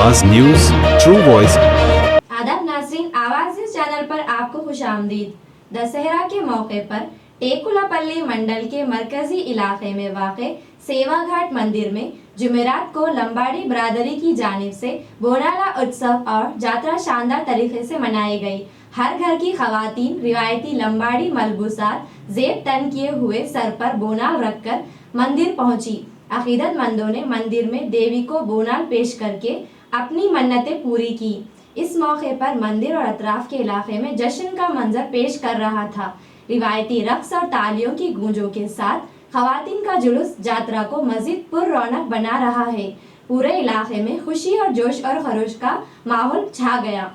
आवाज news, true voice. आदाब नाज़रीन, आवाज न्यूज चैनल पर आपको खुशामदीद। दशहरा के मौके पर टेकुलापल्ली मंडल के मरकजी इलाके में वाक़े सेवा घाट मंदिर में जुमेरात को लंबाड़ी बरादरी की जानिब से बोनाला उत्सव और जात्रा शानदार तरीके से मनाई गई। हर घर की खवातीन रिवायती लंबाड़ी मलबूसात जेब तन किए हुए सर पर बोनाल रखकर मंदिर पहुंची। अकीदतमंदों ने मंदिर में देवी को बोनाल पेश करके अपनी मन्नतें पूरी की। इस मौके पर मंदिर और अतराफ के इलाके में जश्न का मंजर पेश कर रहा था। रिवायती रक्स और तालियों की गूंजों के साथ खवातीन का जुलूस यात्रा को मजीद पुर रौनक बना रहा है। पूरे इलाके में खुशी और जोश और खरोश का माहौल छा गया।